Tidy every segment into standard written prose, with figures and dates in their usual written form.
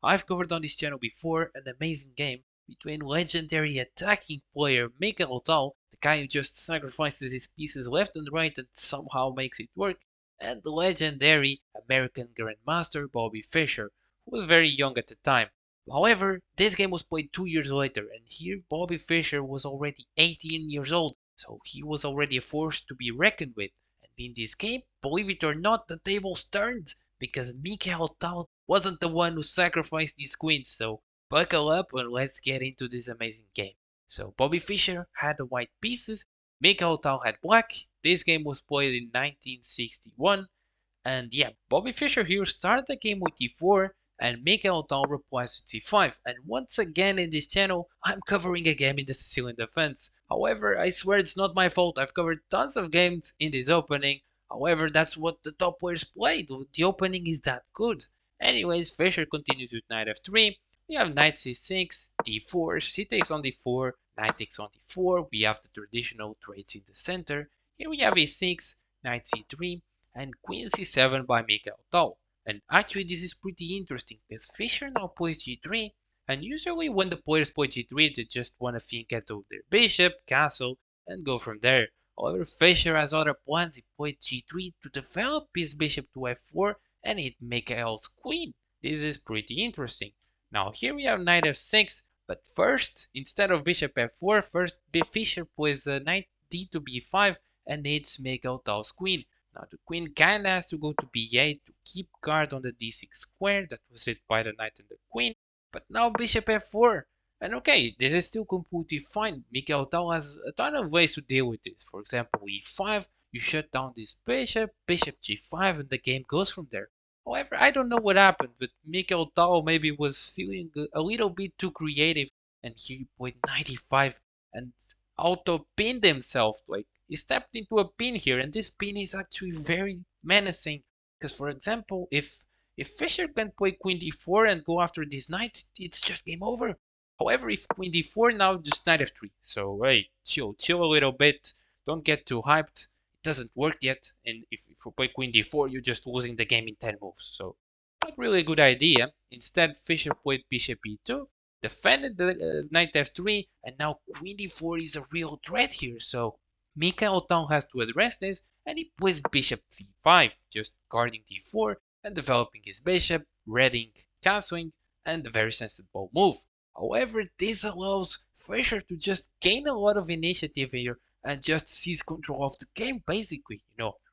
I've covered on this channel before an amazing game between legendary attacking player Mikhail Tal, the guy who just sacrifices his pieces left and right and somehow makes it work, and the legendary American Grandmaster Bobby Fischer, who was very young at the time. However, this game was played 2 years later, and here Bobby Fischer was already 18 years old, so he was already a force to be reckoned with. And in this game, believe it or not, the tables turned, because Mikhail Tal wasn't the one who sacrificed his queens, so buckle up and let's get into this amazing game. So Bobby Fischer had the white pieces, Mikhail Tal had black. This game was played in 1961, and yeah, Bobby Fischer here started the game with e4, and Mikhail Tal replies with c5. And once again in this channel, I'm covering a game in the Sicilian defense. However, I swear it's not my fault. I've covered tons of games in this opening. However, that's what the top players played. The opening is that good. Anyways, Fischer continues with knight f3. We have knight c6, d4, c takes on d4, knight takes on d4. We have the traditional trades in the center. Here we have e6, knight c3, and queen c7 by Mikhail Tal. And actually this is pretty interesting because Fischer now plays g3, and usually when the players play g3 they just want to think out of their bishop, castle, and go from there. However, Fischer has other plans. He played g3 to develop his bishop to f4 and hit Mikhail's queen. This is pretty interesting. Now here we have knight f6, but first, instead of bishop f4, first Fischer plays knight d to b5 and hits Mikhail Tal's queen. Now the queen kinda has to go to b8 to keep guard on the d6 square that was hit by the knight and the queen, but now bishop f4. And okay, this is still completely fine. Mikhail Tal has a ton of ways to deal with this. For example, e5, you shut down this bishop, bishop g5, and the game goes from there. However, I don't know what happened, but Mikhail Tal maybe was feeling a little bit too creative, and he played 95 and auto-pinned himself. Like, he stepped into a pin here, and this pin is actually very menacing. Because, for example, if Fischer can play queen d4 and go after this knight, it's just game over. However, if queen d4, now just knight f3. So, hey, chill a little bit. Don't get too hyped. It doesn't work yet. And if you play queen d4, you're just losing the game in 10 moves. So, not really a good idea. Instead, Fischer played bishop e2, defended the knight f3, and now queen d4 is a real threat here. So, Mikhail Tal has to address this, and he plays bishop c5, just guarding d4 and developing his bishop, readying, castling, and a very sensible move. However, this allows Fischer to just gain a lot of initiative here and just seize control of the game, basically.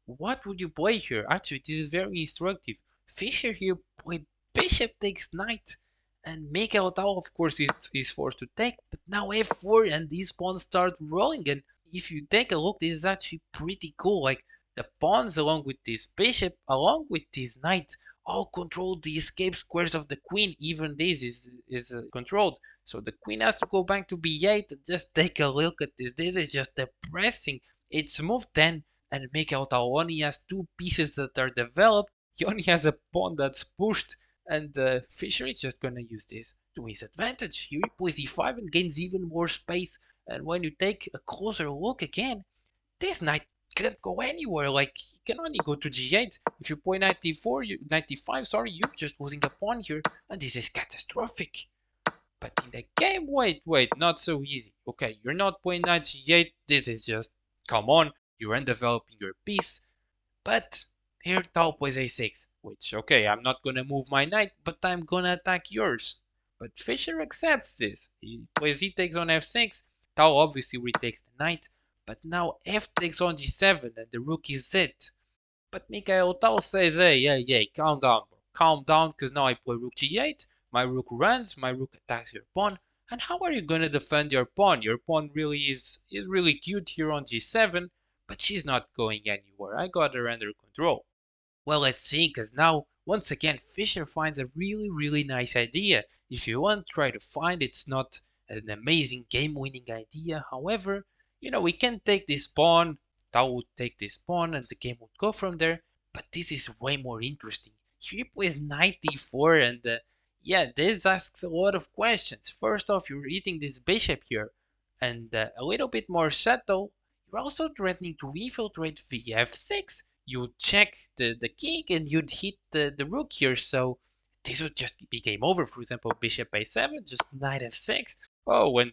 What would you play here? Actually, this is very instructive. Fischer here played bishop takes knight, and Mikhail Tal, of course, is forced to take, but now f4 and these pawns start rolling, and if you take a look, this is actually pretty cool. Like, the pawns along with this bishop, along with this knight, all control the escape squares of the queen. Even this is controlled. So the queen has to go back to b8 and just take a look at this. This is just depressing. It's move 10 and Mikhail Tal only has two pieces that are developed. He only has a pawn that's pushed, and Fischer is just gonna use this to his advantage. He plays e5 and gains even more space. And when you take a closer look again, this knight can't go anywhere. Like, he can only go to g8. If you play knight d4, knight d5, sorry, you're just losing a pawn here, and this is catastrophic. But in the game, wait, not so easy. Okay, you're not playing knight g8. This is just, come on, you're undeveloping your piece. But here Tal plays a6, which, okay, I'm not gonna move my knight, but I'm gonna attack yours. But Fischer accepts this. He plays e takes on f6. Tal obviously retakes the knight, but now f takes on g7 and the rook is it. But Mikhail Tal says, hey, calm down, bro. Calm down, because now I play rook g8, my rook runs, my rook attacks your pawn, and how are you gonna defend your pawn? Your pawn really is really cute here on g7, but she's not going anywhere. I got her under control. Well, let's see, because now, once again, Fischer finds a really nice idea. If you want, try to find it. It's not an amazing game-winning idea. However, we can take this pawn, Tal would take this pawn, and the game would go from there. But this is way more interesting. He plays knight d4, and yeah, this asks a lot of questions. First off, you're eating this bishop here, and a little bit more subtle, you're also threatening to infiltrate via f6. You'd check the king and you'd hit the rook here, so this would just be game over. For example, bishop a7, just knight f6. Oh, and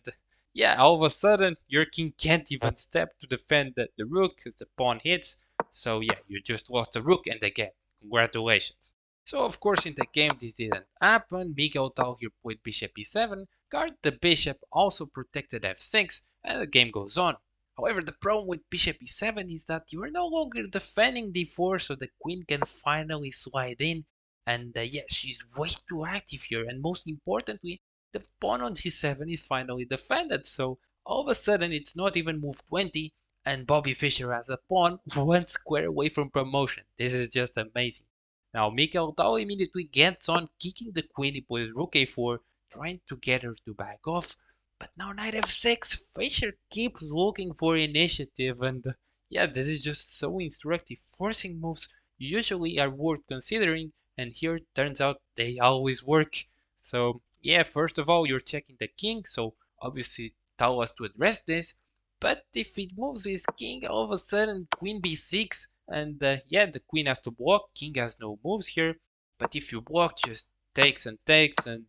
yeah, all of a sudden your king can't even step to defend the rook because the pawn hits. So yeah, you just lost the rook and the game. Congratulations. So of course in the game this didn't happen. Mikhail Tal here played bishop e7, guard the bishop, also protected f6, and the game goes on. However, the problem with bishop e7 is that you are no longer defending d4, so the queen can finally slide in. And yeah, she's way too active here. And most importantly, the pawn on g7 is finally defended. So all of a sudden, it's not even move 20, and Bobby Fischer has a pawn 1 square away from promotion. This is just amazing. Now, Mikhail Tal immediately gets on, kicking the queen. He plays rook a4, trying to get her to back off. But now knight f6, Fischer keeps looking for initiative, and yeah, this is just so instructive. Forcing moves usually are worth considering, and here it turns out they always work. So yeah, first of all, you're checking the king, so obviously Tal has to address this. But if it moves his king, all of a sudden queen b6, and yeah, the queen has to block, king has no moves here. But if you block, just takes, and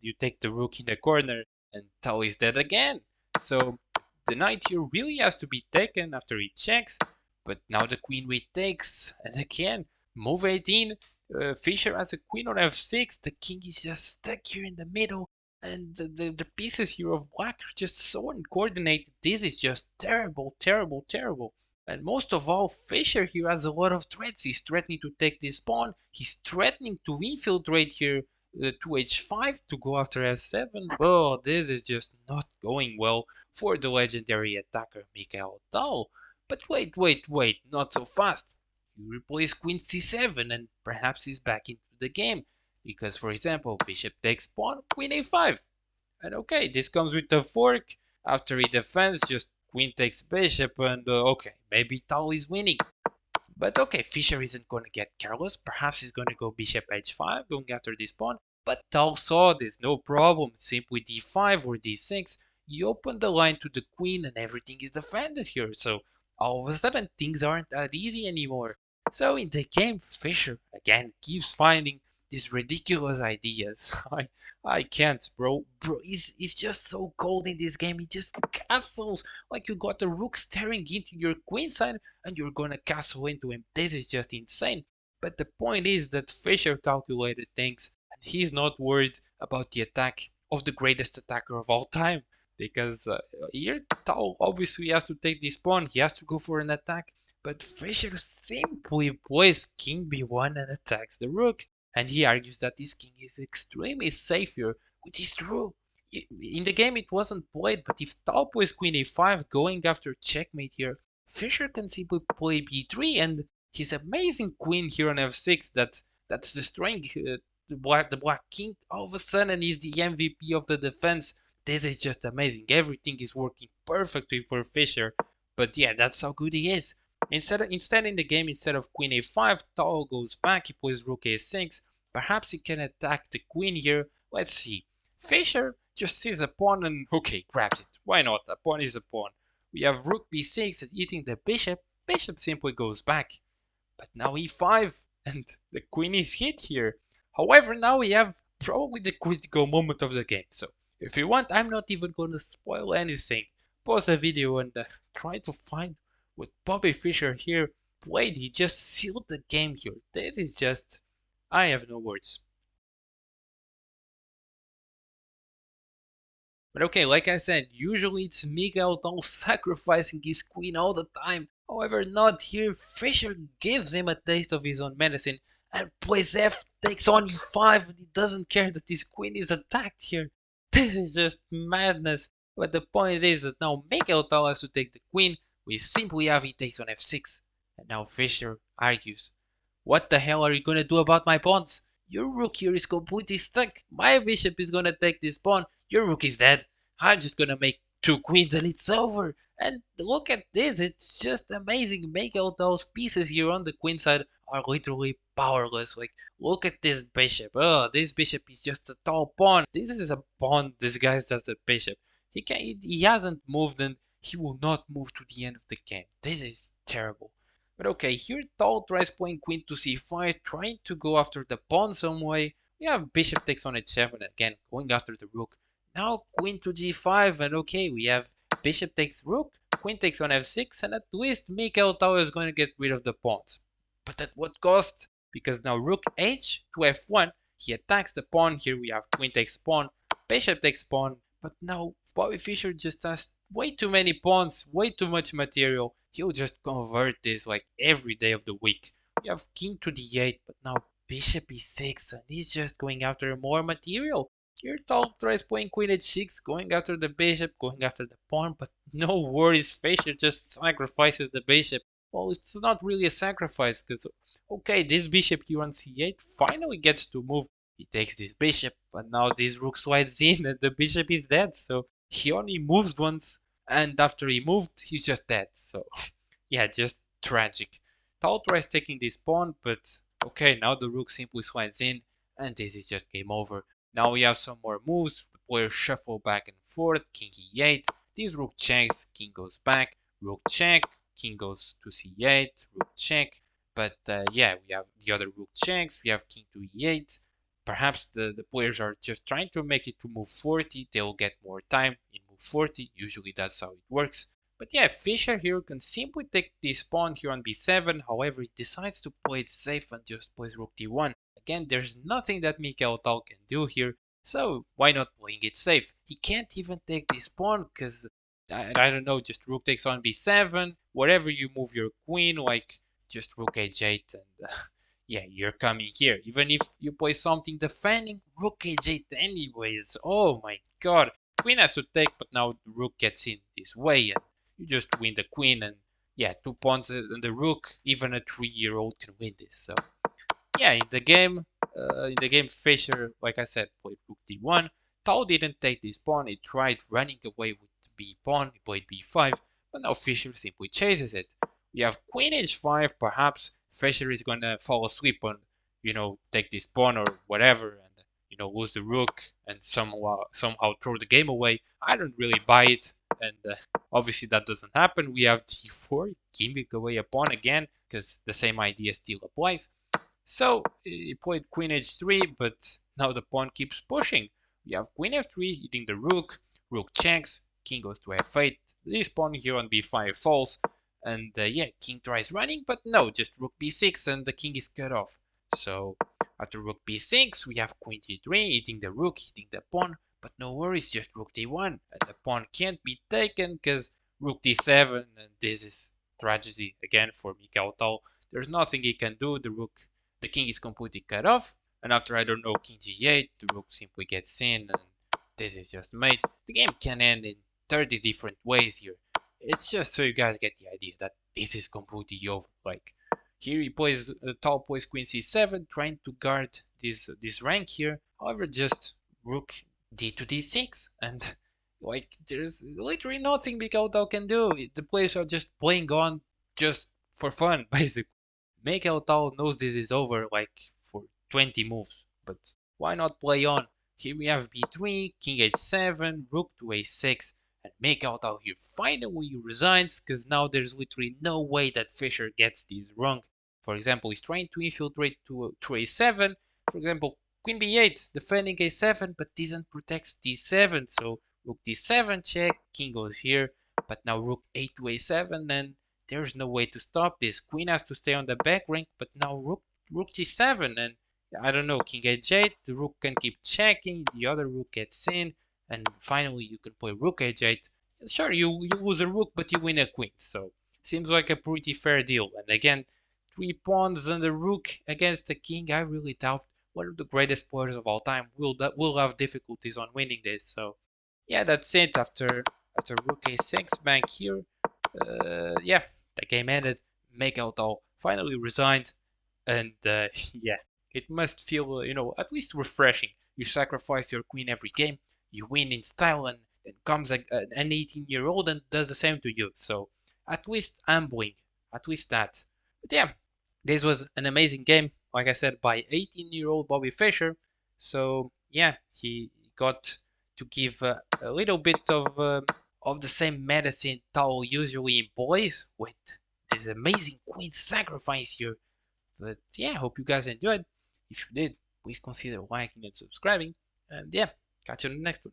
you take the rook in the corner, and Tal is dead again. So the knight here really has to be taken after he checks, but now the queen retakes, and again, move 18, Fischer has a queen on f6, the king is just stuck here in the middle, and the pieces here of black are just so uncoordinated. This is just terrible, terrible, terrible. And most of all, Fischer here has a lot of threats. He's threatening to take this pawn. He's threatening to infiltrate here to h5 to go after f7. Oh, this is just not going well for the legendary attacker Mikhail Tal. But wait, not so fast. You replace queen c7 and perhaps he's back into the game. Because, for example, bishop takes pawn, queen a5. And okay, this comes with the fork. After he defends, just queen takes bishop, and okay, maybe Tal is winning. But okay, Fischer isn't going to get careless. Perhaps he's going to go bishop h5, going after this pawn. But Tal saw this, no problem. Simply d5 or d6. You open the line to the queen and everything is defended here. So all of a sudden, things aren't that easy anymore. So in the game, Fischer, again, keeps finding these ridiculous ideas. I can't, bro. He's just so cold in this game. He just castles like you got a rook staring into your queen side and you're gonna castle into him. This is just insane. But the point is that Fischer calculated things and he's not worried about the attack of the greatest attacker of all time. Because here Tal obviously has to take this pawn, he has to go for an attack. But Fischer simply plays king b1 and attacks the rook. And he argues that this king is extremely safe here, which is true. In the game it wasn't played, but if Tal plays queen a5 going after checkmate here, Fischer can simply play b3 and his amazing queen here on f6 that's destroying the black king all of a sudden is the MVP of the defense. This is just amazing. Everything is working perfectly for Fischer. But yeah, that's how good he is. Instead in the game, instead of queen a5, Tal goes back, he plays rook a6. Perhaps he can attack the queen here. Let's see. Fischer just sees a pawn and okay, grabs it. Why not? A pawn is a pawn. We have rook b6 eating the bishop. Bishop simply goes back. But now e5 and the queen is hit here. However, now we have probably the critical moment of the game. So if you want, I'm not even gonna spoil anything. Pause the video and try to find what Bobby Fischer here played. He just sealed the game here. This is just... I have no words. But okay, like I said, usually it's Mikhail Tal sacrificing his queen all the time. However, not here. Fischer gives him a taste of his own medicine and plays f, takes on e5, and he doesn't care that his queen is attacked here. This is just madness. But the point is that now Mikhail Tal has to take the queen. We simply have he takes on f6. And now Fischer argues. What the hell are you gonna do about my pawns? Your rook here is completely stuck. My bishop is gonna take this pawn. Your rook is dead. I'm just gonna make two queens and it's over. And look at this, it's just amazing. Make out those pieces here on the queen side are literally powerless. Like, look at this bishop. Oh, this bishop is just a tall pawn. This is a pawn disguised as a bishop. He hasn't moved and he will not move to the end of the game. This is terrible. But okay, here Tal tries playing queen to c5, trying to go after the pawn some way. Yeah, bishop takes on h7 again, going after the rook. Now queen to g5, and okay, we have bishop takes rook, queen takes on f6, and at least Mikhail Tal is going to get rid of the pawns. But at what cost? Because now rook h to f1, he attacks the pawn. Here we have queen takes pawn, bishop takes pawn, but now Bobby Fischer just has way too many pawns, way too much material. He'll just convert this like every day of the week. We have king to d8, but now bishop e6, and he's just going after more material. Here Tal tries playing queen h6, going after the bishop, going after the pawn, but no worries, Fischer just sacrifices the bishop. Well, it's not really a sacrifice, because, okay, this bishop here on c8 finally gets to move. He takes this bishop, but now this rook slides in and the bishop is dead, so he only moves once, and after he moved, he's just dead, so yeah, just tragic. Tal tries taking this pawn, but okay, now the rook simply slides in, and this is just game over. Now we have some more moves, the players shuffle back and forth, king e8, this rook checks, king goes back, rook check, king goes to c8, rook check, but yeah, we have the other rook checks, we have king to e8. Perhaps the players are just trying to make it to move 40, they'll get more time in move 40, usually that's how it works. But yeah, Fischer here can simply take this pawn here on b7, however he decides to play it safe and just plays rook d1. Again, there's nothing that Mikhail Tal can do here, so why not playing it safe? He can't even take this pawn because, I don't know, just rook takes on b7, wherever you move your queen, like just rook h8 and yeah, you're coming here. Even if you play something defending, rook h8 anyways. Oh my god. Queen has to take, but now the rook gets in this way and you just win the queen, and yeah, 2 pawns and the rook, even a 3-year-old can win this. So yeah, in the game, Fischer, like I said, played rook d1. Tal didn't take this pawn. He tried running away with b pawn. He played b5, but now Fischer simply chases it. We have queen h5. Perhaps Fischer is gonna fall asleep on, take this pawn or whatever, and lose the rook and somehow throw the game away. I don't really buy it, and obviously that doesn't happen. We have d4, giving away a pawn again, because the same idea still applies. So he played queen h3, but now the pawn keeps pushing. We have queen f3 hitting the rook, rook checks, king goes to f8. This pawn here on b5 falls, and yeah, king tries running, but no, just rook b6 and the king is cut off. So after rook b6, we have queen d3 hitting the rook, hitting the pawn, but no worries, just rook d1, and the pawn can't be taken because rook d7, and this is tragedy again for Mikhail Tal. There's nothing he can do. The king is completely cut off, and after, I don't know, king g8, the rook simply gets in, and this is just mate. The game can end in 30 different ways here. It's just so you guys get the idea that this is completely over. Like, here he plays, Tal plays queen c7, trying to guard this rank here. However, just rook d to d6, and like, there's literally nothing Mikhail Tal can do. The players are just playing on just for fun, basically. Mikhail Tal knows this is over like for 20 moves, but why not play on? Here we have b3, king h7, rook to a6, and Mikhail Tal here finally resigns because now there's literally no way that Fischer gets this wrong. For example, he's trying to infiltrate to a7, for example, queen b8, defending a7, but doesn't protect d7, so rook d7 check, king goes here, but now rook a to a7, and there's no way to stop this. Queen has to stay on the back rank, but now rook g7, and I don't know, king h8, the rook can keep checking, the other rook gets in, and finally you can play rook h8. Sure, you lose a rook, but you win a queen, so seems like a pretty fair deal. And again, 3 pawns and a rook against the king, I really doubt one of the greatest players of all time will have difficulties on winning this. So yeah, that's it. After rook a6 back here, yeah, the game ended. Mikhail Tal finally resigned, and yeah, it must feel, at least refreshing. You sacrifice your queen every game, you win in style, and then comes an 18-year-old and does the same to you. So at least humbling, at least that. But yeah, this was an amazing game, like I said, by 18-year-old Bobby Fischer. So yeah, he got to give a little bit of the same medicine Tal usually employs with this amazing queen sacrifice here. But yeah, hope you guys enjoyed. If you did, please consider liking and subscribing. And yeah, catch you in the next one.